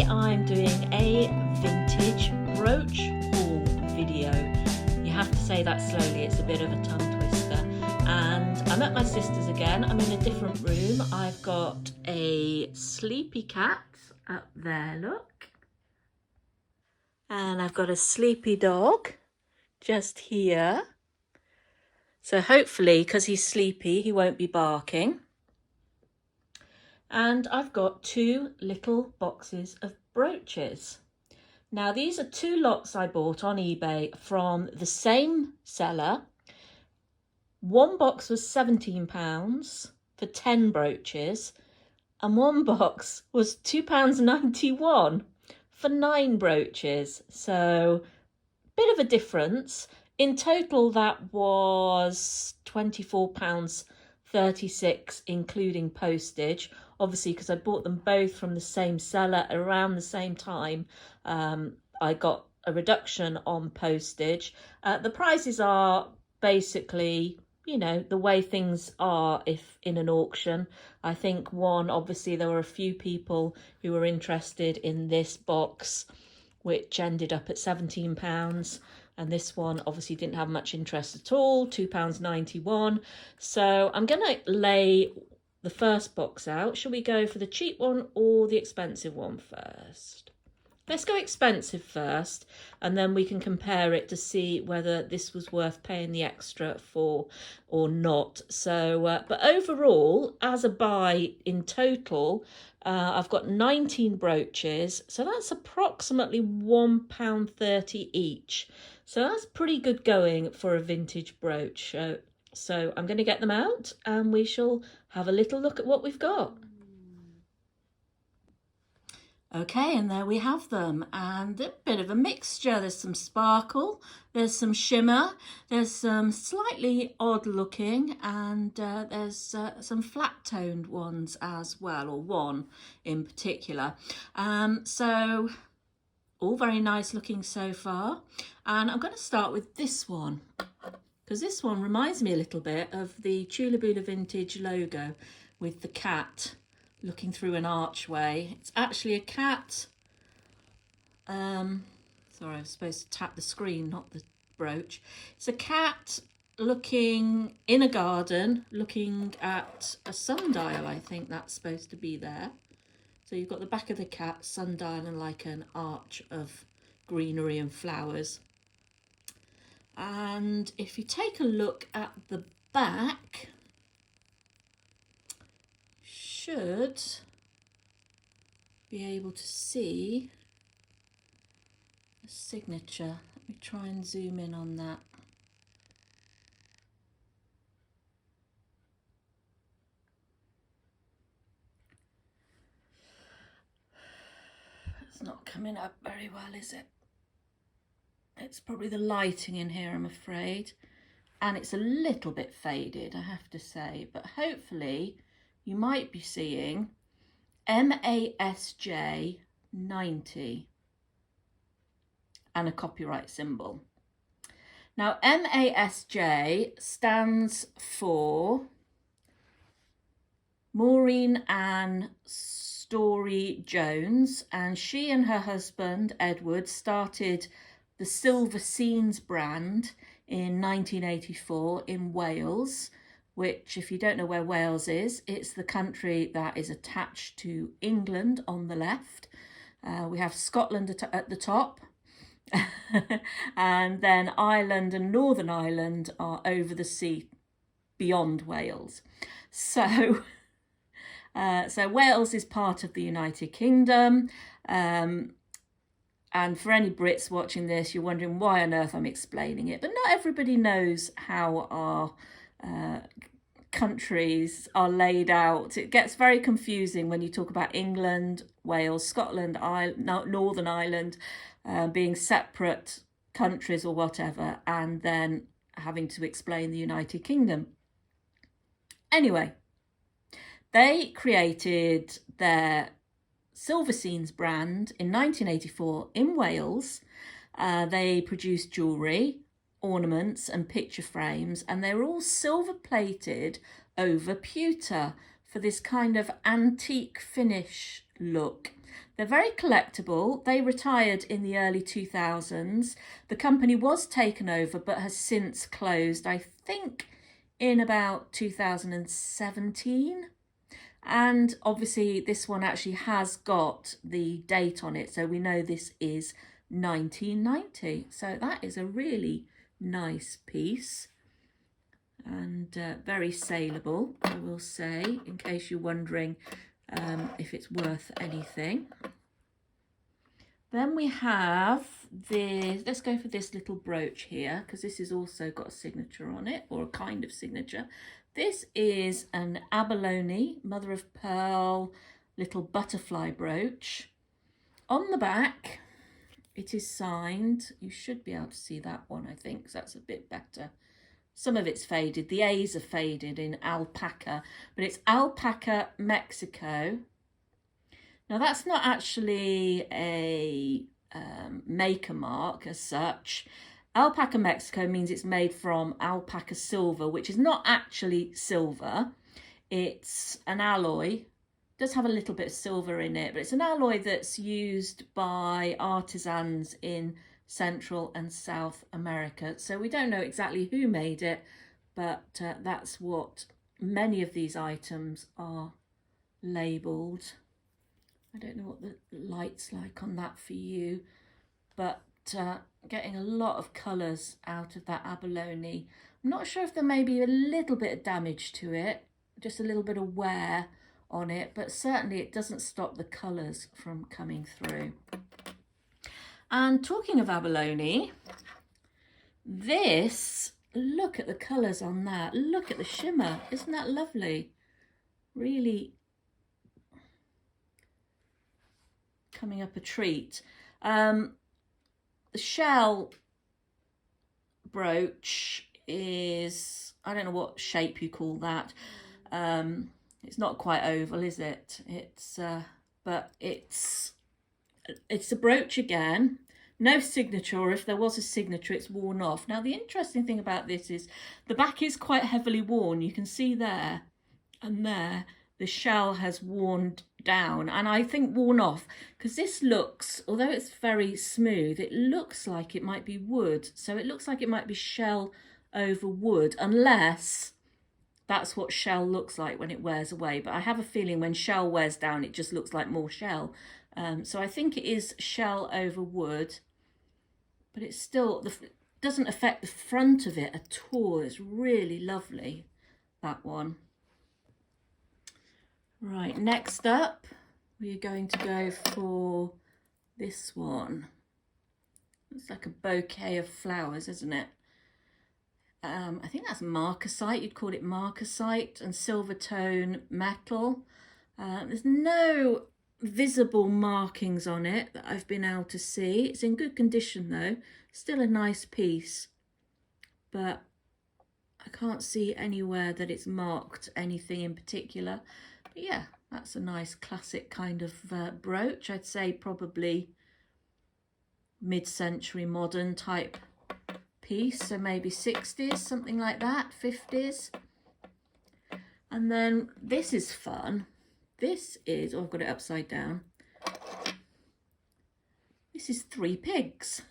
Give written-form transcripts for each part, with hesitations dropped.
I'm doing a vintage brooch haul video. You have to say that slowly, it's a bit of a tongue twister. And I'm at my sister's again. I'm in a different room. I've got a sleepy cat up there, look. And I've got a sleepy dog just here. So hopefully, because he's sleepy, he won't be barking. And I've got two little boxes of brooches. Now these are two lots I bought on eBay from the same seller. One box was £17 for 10 brooches and one box was £2.91 for 9 brooches. So bit of a difference. In total that was £24.36 including postage. Obviously, because I bought them both from the same seller around the same time, I got a reduction on postage. The prices are basically, you know, the way things are if in an auction. I think obviously there were a few people who were interested in this box, which ended up at £17. And this one obviously didn't have much interest at all, £2.91. So I'm going to lay the first box out. Shall we go for the cheap one or the expensive one first? Let's go expensive first, and then we can compare it to see whether this was worth paying the extra for or not. So, but overall, as a buy in total, I've got 19 brooches, so that's approximately £1.30 each. So that's pretty good going for a vintage brooch. So I'm going to get them out and we shall have a little look at what we've got. Okay, and there we have them, and a bit of a mixture. There's some sparkle, there's some shimmer, there's some slightly odd looking, and there's some flat toned ones as well, or one in particular. So all very nice looking so far. And I'm going to start with this one, because this one reminds me a little bit of the Jewellery Vintage logo with the cat looking through an archway. It's actually a cat. Sorry, I was supposed to tap the screen, not the brooch. It's a cat looking in a garden, looking at a sundial. I think that's supposed to be there. So you've got the back of the cat, sundial, and like an arch of greenery and flowers. And if you take a look at the back, should be able to see the signature. Let me try and zoom in on that. It's not coming up very well, is it? It's probably the lighting in here, I'm afraid. And it's a little bit faded, I have to say, but hopefully you might be seeing MASJ 90 and a copyright symbol. Now MASJ stands for Maureen Ann Story Jones, and she and her husband Edward started the Silver Scenes brand in 1984 in Wales, which, if you don't know where Wales is, it's the country that is attached to England on the left. We have Scotland at the top, and then Ireland and Northern Ireland are over the sea beyond Wales. So, so Wales is part of the United Kingdom. And for any Brits watching this, you're wondering why on earth I'm explaining it. But not everybody knows how our countries are laid out. It gets very confusing when you talk about England, Wales, Scotland, Northern Ireland being separate countries or whatever, and then having to explain the United Kingdom. Anyway, they created their Silver Scenes brand in 1984 in Wales. They produced jewellery, ornaments and picture frames, and they're all silver plated over pewter for this kind of antique finish look. They're very collectible. They retired in the early 2000s. The company was taken over but has since closed, I think in about 2017. And obviously this one actually has got the date on it, so we know this is 1990. So that is a really nice piece, and very saleable, I will say, in case you're wondering if it's worth anything. Then we have this, let's go for this little brooch here, because this has also got a signature on it, or a kind of signature. This is an abalone, mother of pearl, little butterfly brooch. On the back, it is signed. You should be able to see that one, I think, because that's a bit better. Some of it's faded. The A's are faded in alpaca, but it's Alpaca, Mexico. Now, that's not actually a maker mark as such. Alpaca, Mexico means it's made from alpaca silver, which is not actually silver. It's an alloy. It does have a little bit of silver in it, but it's an alloy that's used by artisans in Central and South America. So we don't know exactly who made it, but that's what many of these items are labelled. I don't know what the light's like on that for you, but getting a lot of colours out of that abalone. I'm not sure if there may be a little bit of damage to it, just a little bit of wear on it, but certainly it doesn't stop the colours from coming through. And talking of abalone, this, look at the colours on that. Look at the shimmer. Isn't that lovely? Really coming up a treat. The shell brooch is, I don't know what shape you call that. It's not quite oval, is it? It's but it's a brooch again. No signature, or if there was a signature, it's worn off. Now, the interesting thing about this is the back is quite heavily worn. You can see there and there the shell has worn down, and I think worn off, because this looks, although it's very smooth, it looks like it might be wood. So it looks like it might be shell over wood, unless that's what shell looks like when it wears away. But I have a feeling when shell wears down, it just looks like more shell. So I think it is shell over wood, but it's still, doesn't affect the front of it at all. It's really lovely, that one. Right, next up, we're going to go for this one. It's like a bouquet of flowers, isn't it? I think that's marcasite. You'd call it marcasite, and silver tone metal. There's no visible markings on it that I've been able to see. It's in good condition though. Still a nice piece, but I can't see anywhere that it's marked anything in particular. But yeah, that's a nice classic kind of brooch. I'd say probably mid-century modern type piece, so maybe 60s, something like that, 50s. And then this is fun. This is, oh, I've got it upside down. This is 3 pigs.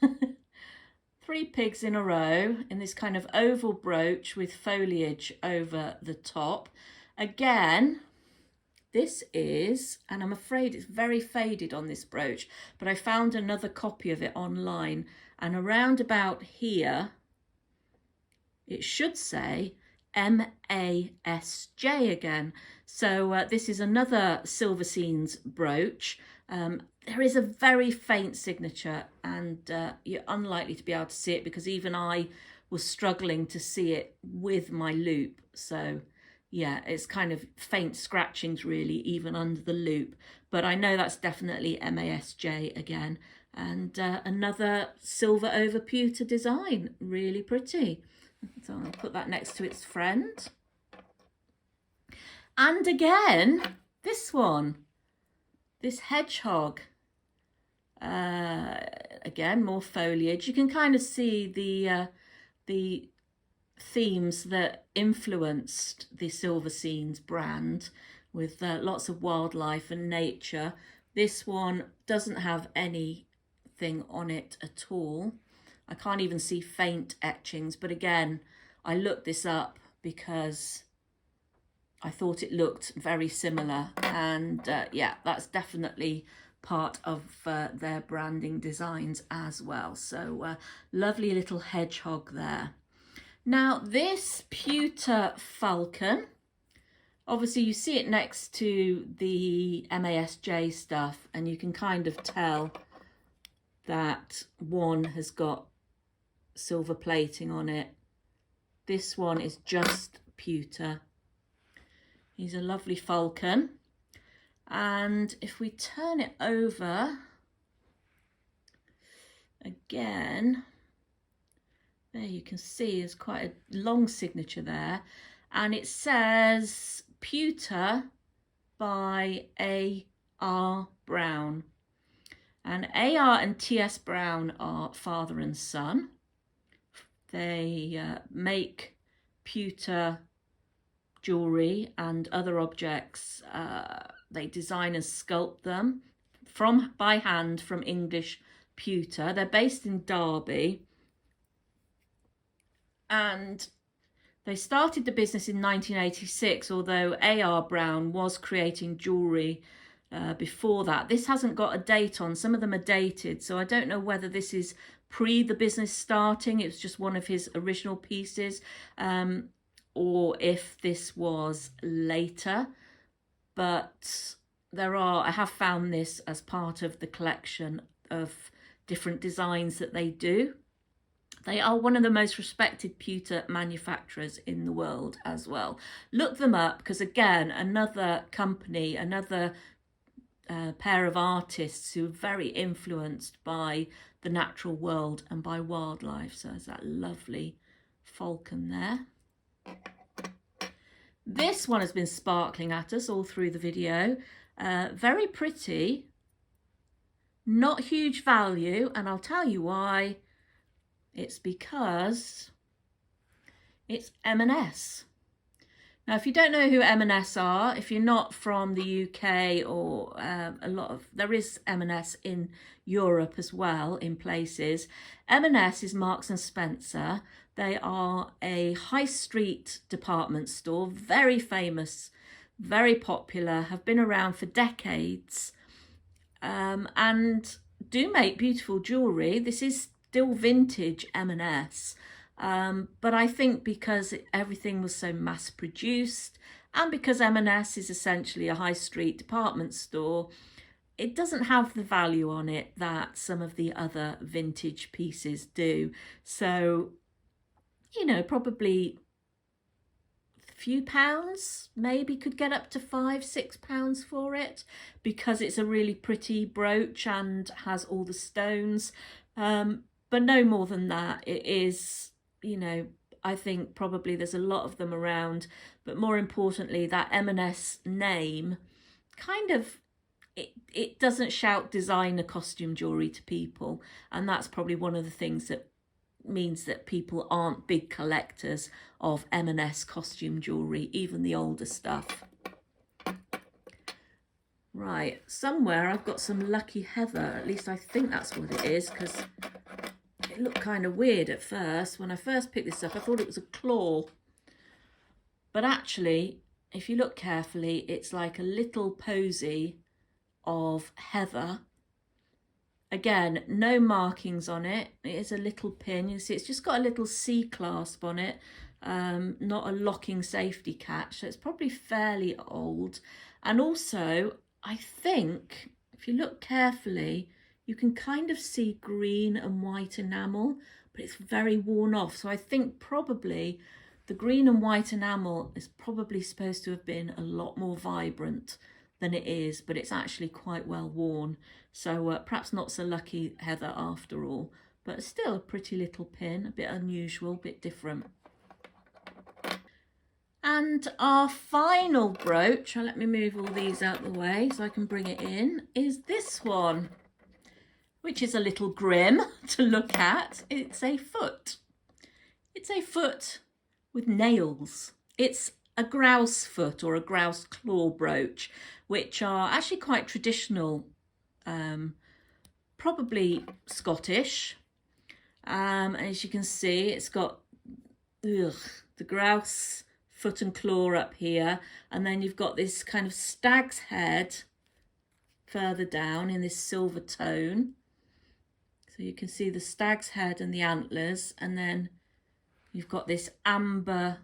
3 pigs in a row in this kind of oval brooch with foliage over the top. Again, this is, and I'm afraid it's very faded on this brooch, but I found another copy of it online, and around about here, it should say MASJ again. So this is another Silver Scenes brooch. There is a very faint signature, and you're unlikely to be able to see it because even I was struggling to see it with my loupe. So yeah, it's kind of faint scratchings really, even under the loupe. But I know that's definitely MASJ again. And another silver over pewter design, really pretty. So I'll put that next to its friend. And again, this one, this hedgehog. Again, more foliage. You can kind of see the themes that influenced the Silver Scenes brand, with lots of wildlife and nature. This one doesn't have anything on it at all. I can't even see faint etchings, but again, I looked this up because I thought it looked very similar, and yeah, that's definitely part of their branding designs as well. So lovely little hedgehog there. Now this pewter falcon, obviously you see it next to the MASJ stuff, and you can kind of tell that one has got silver plating on it. This one is just pewter. He's a lovely falcon. And if we turn it over again, there you can see there's quite a long signature there, and it says pewter by A.R. Brown. And A.R. and T.S. Brown are father and son. They make pewter jewellery and other objects. They design and sculpt them by hand from English pewter. They're based in Derby, and they started the business in 1986, although A.R. Brown was creating jewellery before that. This hasn't got a date on. Some of them are dated, so I don't know whether this is pre the business starting, it was just one of his original pieces, or if this was later. But I have found this as part of the collection of different designs that they do. They are one of the most respected pewter manufacturers in the world as well. Look them up, because again, another company, another pair of artists who are very influenced by the natural world and by wildlife. So there's that lovely falcon there. This one has been sparkling at us all through the video. Very pretty, not huge value, and I'll tell you why. It's because it's M&S. Now, if you don't know who M&S are, if you're not from the UK, or there is M&S in Europe as well in places. M&S is Marks and Spencer. They are a high street department store, very famous, very popular, have been around for decades, and do make beautiful jewellery. This is still vintage M&S. But I think because everything was so mass produced, and because M&S is essentially a high street department store, it doesn't have the value on it that some of the other vintage pieces do. So, you know, probably a few pounds, maybe could get up to £5–6 for it, because it's a really pretty brooch and has all the stones. But no more than that. It is, you know, I think probably there's a lot of them around, but more importantly, that M&S name kind of, it doesn't shout designer costume jewellery to people, and that's probably one of the things that means that people aren't big collectors of M&S costume jewellery, even the older stuff. Right, somewhere I've got some lucky heather, at least I think that's what it is, because it looked kind of weird at first. When I first picked this up, I thought it was a claw. But actually, if you look carefully, it's like a little posy of heather. Again, no markings on it. It is a little pin. You see, it's just got a little C clasp on it, not a locking safety catch. So it's probably fairly old. And also, I think, if you look carefully, you can kind of see green and white enamel, but it's very worn off. So I think probably the green and white enamel is probably supposed to have been a lot more vibrant than it is, but it's actually quite well worn. So perhaps not so lucky heather after all, but still a pretty little pin, a bit unusual, a bit different. And our final brooch, let me move all these out of the way so I can bring it in, is this one, which is a little grim to look at. It's a foot. It's a foot with nails. It's a grouse foot or a grouse claw brooch, which are actually quite traditional probably Scottish. As you can see, it's got the grouse foot and claw up here, and then you've got this kind of stag's head further down in this silver tone. So you can see the stag's head and the antlers, and then you've got this amber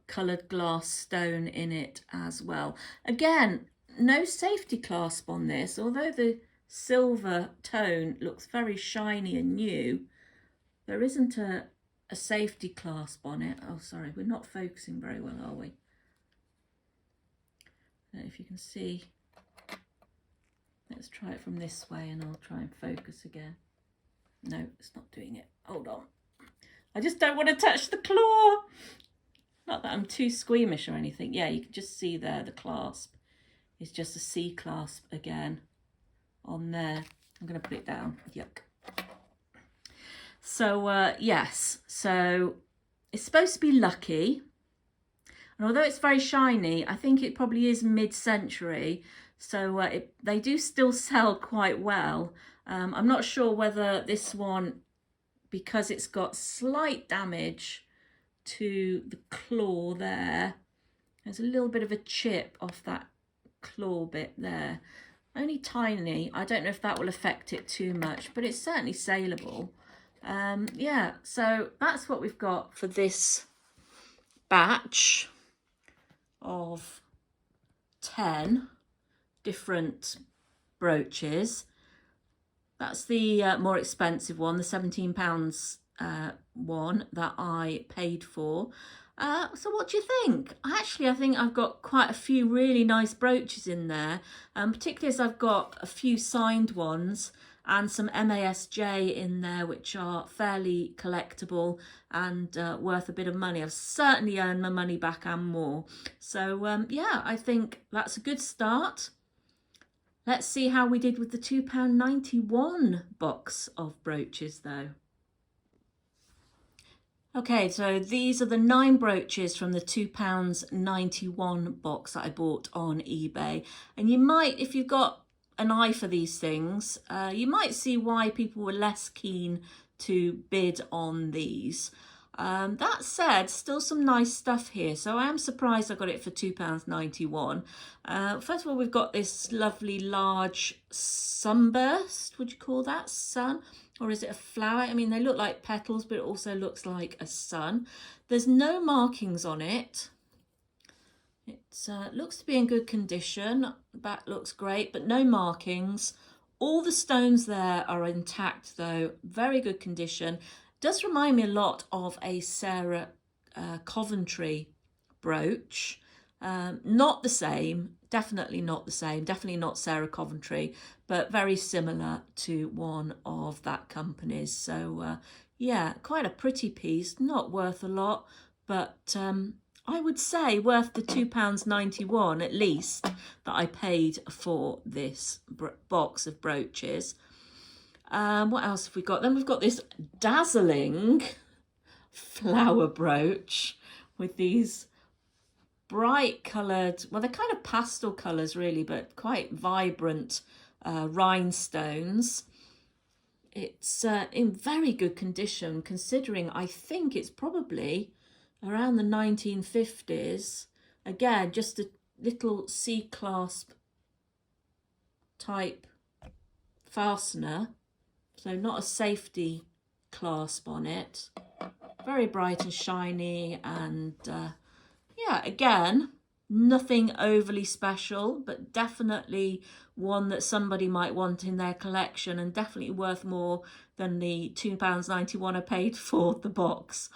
coloured glass stone in it as well. Again, no safety clasp on this, although the silver tone looks very shiny and new. There isn't a safety clasp on it. Oh, sorry, we're not focusing very well, are we? I don't know if you can see. Let's try it from this way and I'll try and focus again. No, it's not doing it. Hold on. I just don't want to touch the claw. Not that I'm too squeamish or anything. Yeah, you can just see there the clasp is just a C clasp again on there. I'm going to put it down. Yuck. So, yes, so it's supposed to be lucky. And although it's very shiny, I think it probably is mid-century. So they do still sell quite well. I'm not sure whether this one, because it's got slight damage to the claw there. There's a little bit of a chip off that claw bit there. Only tiny. I don't know if that will affect it too much, but it's certainly saleable. Yeah, so that's what we've got for this batch of 10 different brooches. That's the more expensive one, the £17 one that I paid for. So what do you think? Actually, I think I've got quite a few really nice brooches in there, particularly as I've got a few signed ones and some MASJ in there, which are fairly collectible and worth a bit of money. I've certainly earned my money back and more. So yeah, I think that's a good start. Let's see how we did with the £2.91 box of brooches though. Okay, so these are the 9 brooches from the £2.91 box that I bought on eBay. And you might, if you've got an eye for these things, you might see why people were less keen to bid on these. That said, still some nice stuff here. So I am surprised I got it for £2.91. First of all, we've got this lovely large sunburst. Would you call that sun? Or is it a flower? I mean, they look like petals, but it also looks like a sun. There's no markings on it. It looks to be in good condition. The back looks great, but no markings. All the stones there are intact though, very good condition. Does remind me a lot of a Sarah Coventry brooch. Not the same, definitely not the same, definitely not Sarah Coventry, but very similar to one of that company's. So yeah, quite a pretty piece, not worth a lot, but I would say worth the £2.91 at least that I paid for this box of brooches. What else have we got? Then we've got this dazzling flower brooch with these bright coloured, well, they're kind of pastel colours really, but quite vibrant rhinestones. It's in very good condition, considering I think it's probably around the 1950s. Again, just a little C-clasp type fastener. So not a safety clasp on it. Very bright and shiny, and yeah, again, nothing overly special, but definitely one that somebody might want in their collection, and definitely worth more than the £2.91 I paid for the box.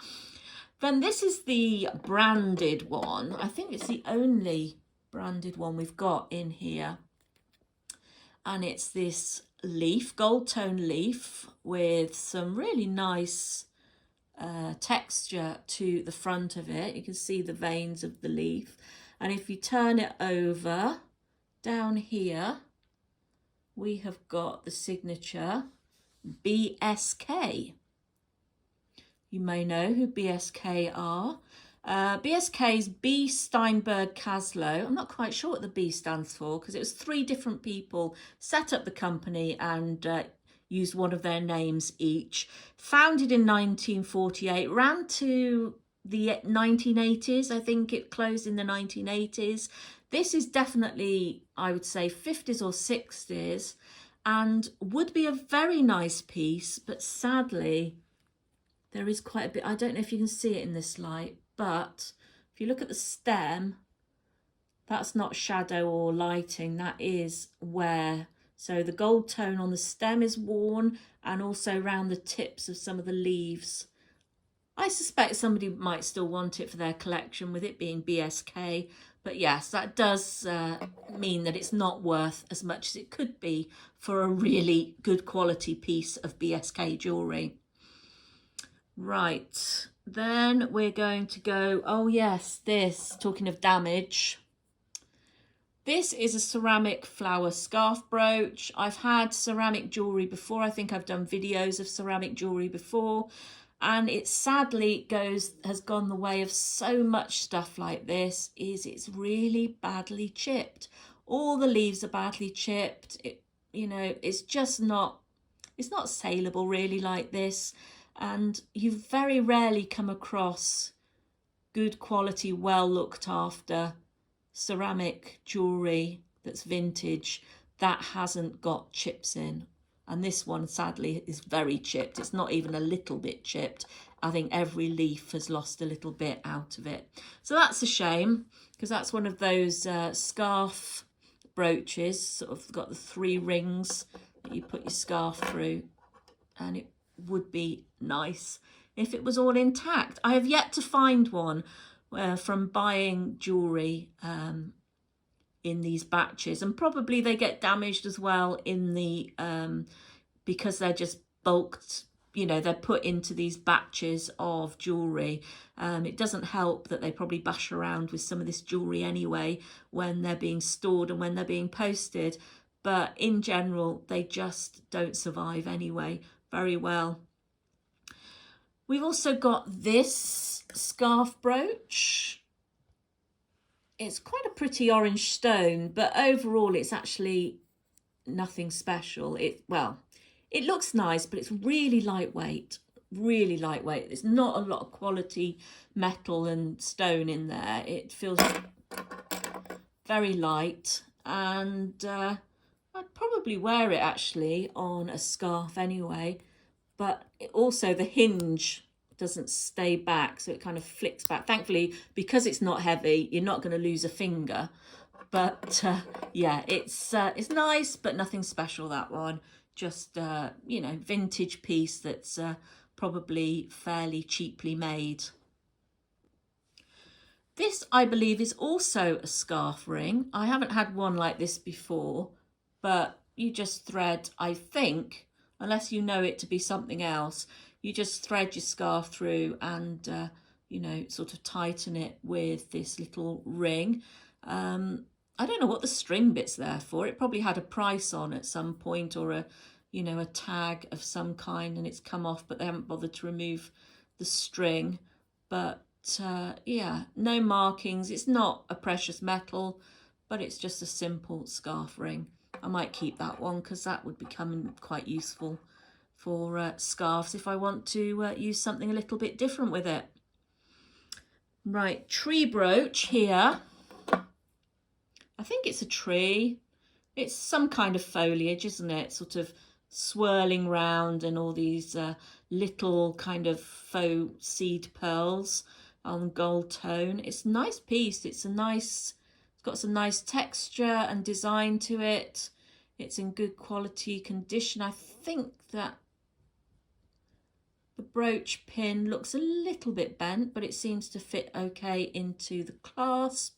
Then this is the branded one. I think it's the only branded one we've got in here. And it's this leaf, gold tone leaf, with some really nice texture to the front of it. You can see the veins of the leaf. And if you turn it over, down here, we have got the signature BSK. You may know who BSK are. BSK's B. Steinberg Kaslow. I'm not quite sure what the B stands for because it was 3 different people set up the company and used one of their names each. Founded in 1948, ran to the 1980s. I think it closed in the 1980s. This is definitely, I would say, 50s or 60s and would be a very nice piece, but sadly, there is quite a bit. I don't know if you can see it in this light, but if you look at the stem, that's not shadow or lighting, that is wear. So the gold tone on the stem is worn and also around the tips of some of the leaves. I suspect somebody might still want it for their collection with it being BSK, but yes, that does mean that it's not worth as much as it could be for a really good quality piece of BSK jewellery. Right, then we're going to go, oh yes, this, talking of damage. This is a ceramic flower scarf brooch. I've had ceramic jewellery before. I think I've done videos of ceramic jewellery before. And it sadly has gone the way of so much stuff like this, is it's really badly chipped. All the leaves are badly chipped. You know, it's just not, it's not saleable really like this. And you very rarely come across good quality, well looked after ceramic jewellery that's vintage that hasn't got chips in. And this one sadly is very chipped. It's not even a little bit chipped. I think every leaf has lost a little bit out of it. So that's a shame, because that's one of those scarf brooches, sort of got the 3 rings that you put your scarf through, and it would be nice if it was all intact. I have yet to find one from buying jewellery in these batches, and probably they get damaged as well in the because they're just bulked, you know, they're put into these batches of jewellery. It doesn't help that they probably bash around with some of this jewellery anyway when they're being stored and when they're being posted, but in general they just don't survive anyway very well. We've also got this scarf brooch. It's quite a pretty orange stone, but overall it's actually nothing special. Well, it looks nice, but it's really lightweight, really lightweight. There's not a lot of quality metal and stone in there. It feels very light, and I'd probably wear it actually on a scarf anyway, but also the hinge doesn't stay back, so it kind of flicks back. Thankfully, because it's not heavy, you're not going to lose a finger. But yeah, it's nice, but nothing special, that one. Just, you know, vintage piece that's probably fairly cheaply made. This, I believe, is also a scarf ring. I haven't had one like this before, but you just thread, I think, unless you know it to be something else, you just thread your scarf through and, you know, sort of tighten it with this little ring. I don't know what the string bit's there for. It probably had a price on at some point, or a, you know, a tag of some kind, and it's come off, but they haven't bothered to remove the string. But yeah, no markings. It's not a precious metal, but it's just a simple scarf ring. I might keep that one because that would become quite useful for scarves if I want to use something a little bit different with it. Right, tree brooch here. I think it's a tree. It's some kind of foliage, isn't it? Sort of swirling round, and all these little kind of faux seed pearls on gold tone. It's a nice piece. It's got some nice texture and design to it. It's in good quality condition. I think that the brooch pin looks a little bit bent, but it seems to fit okay into the clasp.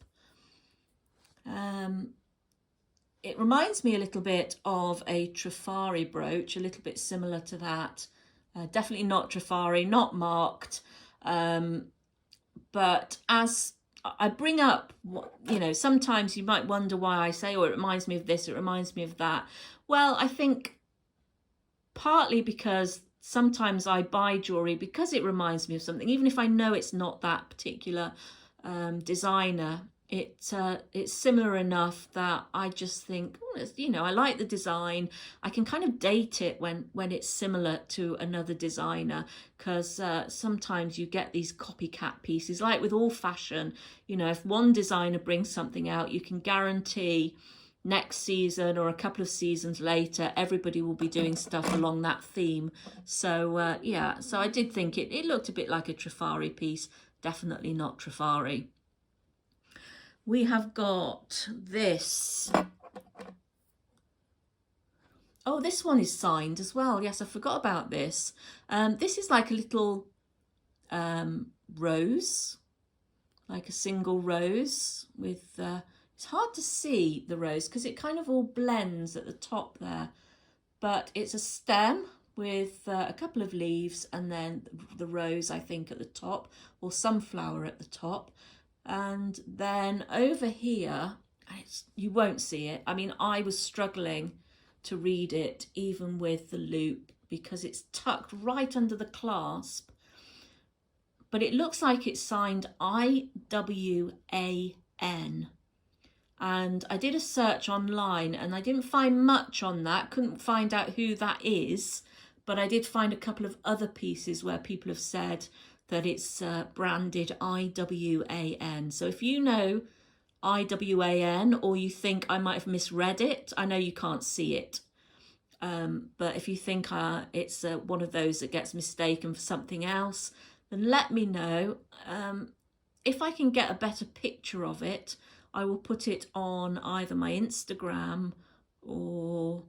It reminds me a little bit of a Trifari brooch, a little bit similar to that. Definitely not Trifari, not marked. But as I bring up, you know, sometimes you might wonder why I say, oh, it reminds me of this, it reminds me of that. Well, I think partly because sometimes I buy jewellery because it reminds me of something, even if I know it's not that particular designer. It's similar enough that I just think, oh, you know, I like the design. I can kind of date it when it's similar to another designer, because sometimes you get these copycat pieces, like with all fashion. You know, if one designer brings something out, you can guarantee next season or a couple of seasons later, everybody will be doing stuff along that theme. So yeah, so I did think it looked a bit like a Trifari piece. Definitely not Trifari. We have got this. Oh, this one is signed as well. Yes, I forgot about this. This is like a little rose, like a single rose with, it's hard to see the rose because it kind of all blends at the top there, but it's a stem with a couple of leaves and then the rose, I think, at the top, or sunflower at the top. And then over here, you won't see it. I mean, I was struggling to read it even with the loop because it's tucked right under the clasp. But it looks like it's signed IWAN. And I did a search online and I didn't find much on that. Couldn't find out who that is. But I did find a couple of other pieces where people have said that it's branded IWAN. So if you know IWAN, or you think I might have misread it, I know you can't see it, but if you think it's one of those that gets mistaken for something else, then let me know. If I can get a better picture of it, I will put it on either my Instagram or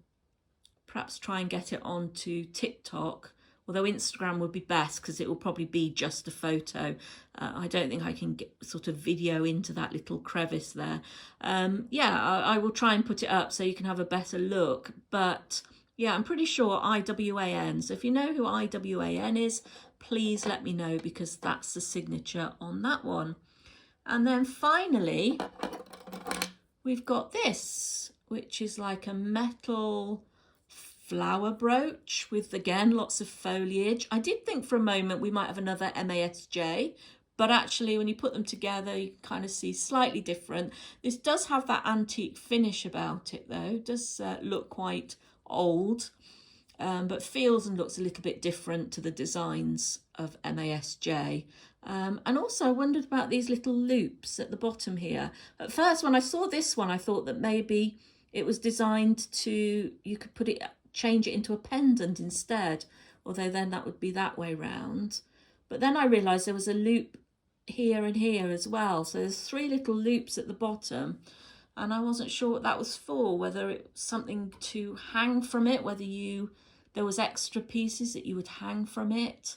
perhaps try and get it onto TikTok. Although Instagram would be best because it will probably be just a photo. I don't think I can get sort of video into that little crevice there. Yeah, I will try and put it up so you can have a better look. But yeah, I'm pretty sure IWAN. So if you know who IWAN is, please let me know, because that's the signature on that one. And then finally, we've got this, which is like a metal flower brooch with, again, lots of foliage. I did think for a moment we might have another MASJ, but actually when you put them together, you kind of see slightly different. This does have that antique finish about it though. It does look quite old, but feels and looks a little bit different to the designs of MASJ. And also I wondered about these little loops at the bottom here. At first, when I saw this one, I thought that maybe it was designed to, you could put it, change it into a pendant instead, although then that would be that way round. But then I realized there was a loop here and here as well. So there's 3 little loops at the bottom, and I wasn't sure what that was for, whether it was something to hang from it, whether there was extra pieces that you would hang from it,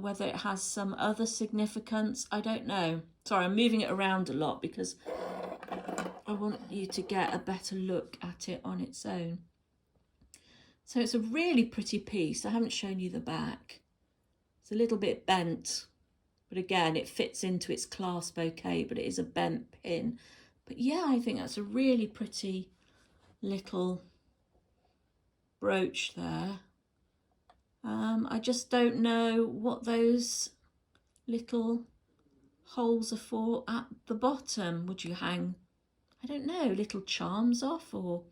whether it has some other significance. I don't know. Sorry, I'm moving it around a lot because I want you to get a better look at it on its own. So it's a really pretty piece. I haven't shown you the back. It's a little bit bent, but again, it fits into its clasp okay, but it is a bent pin. But yeah, I think that's a really pretty little brooch there. I just don't know what those little holes are for at the bottom. Would you hang, I don't know, little charms off, or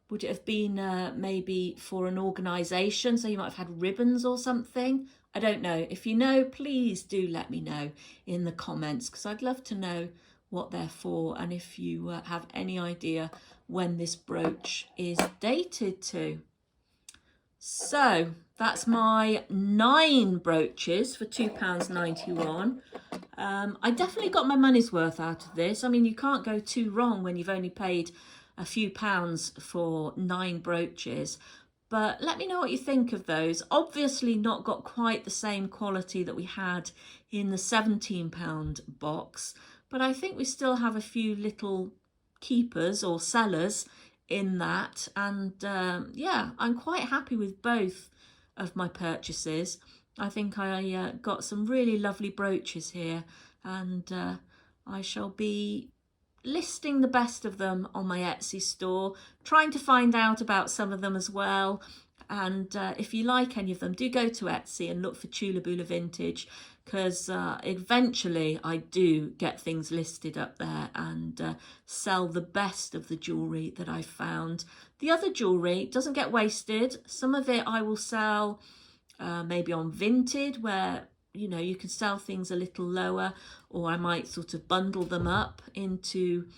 would it have been maybe for an organisation, so you might have had ribbons or something? I don't know. If you know, please do let me know in the comments, because I'd love to know what they're for, and if you have any idea when this brooch is dated to. So that's my 9 brooches for £2.91. I definitely got my money's worth out of this. I mean, you can't go too wrong when you've only paid a few pounds for 9 brooches. But let me know what you think of those. Obviously not got quite the same quality that we had in the £17 box, but I think we still have a few little keepers or sellers in that. And yeah, I'm quite happy with both of my purchases. I think I got some really lovely brooches here, and I shall be listing the best of them on my Etsy store, trying to find out about some of them as well. And if you like any of them, do go to Etsy and look for Chula Bula Vintage, because eventually I do get things listed up there and sell the best of the jewellery that I found. The other jewellery doesn't get wasted. Some of it I will sell maybe on Vinted, where you know you can sell things a little lower, or I might sort of bundle them up into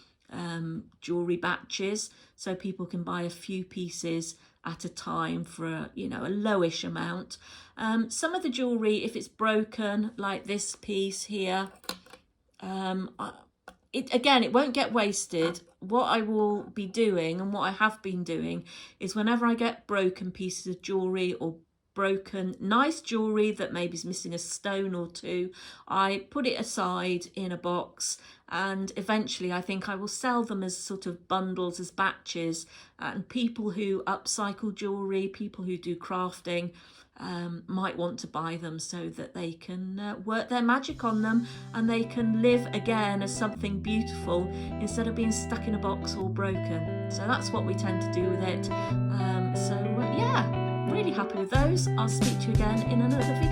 jewellery batches so people can buy a few pieces at a time for a, you know, a lowish amount. Some of the jewellery, if it's broken, like this piece here, it won't get wasted. What I will be doing, and what I have been doing, is whenever I get broken pieces of jewellery or broken nice jewellery that maybe is missing a stone or two, I put it aside in a box, and eventually I think I will sell them as sort of bundles, as batches, and people who upcycle jewellery, people who do crafting, might want to buy them so that they can work their magic on them and they can live again as something beautiful instead of being stuck in a box all broken. So that's what we tend to do with it. Yeah, really happy with those. I'll speak to you again in another video.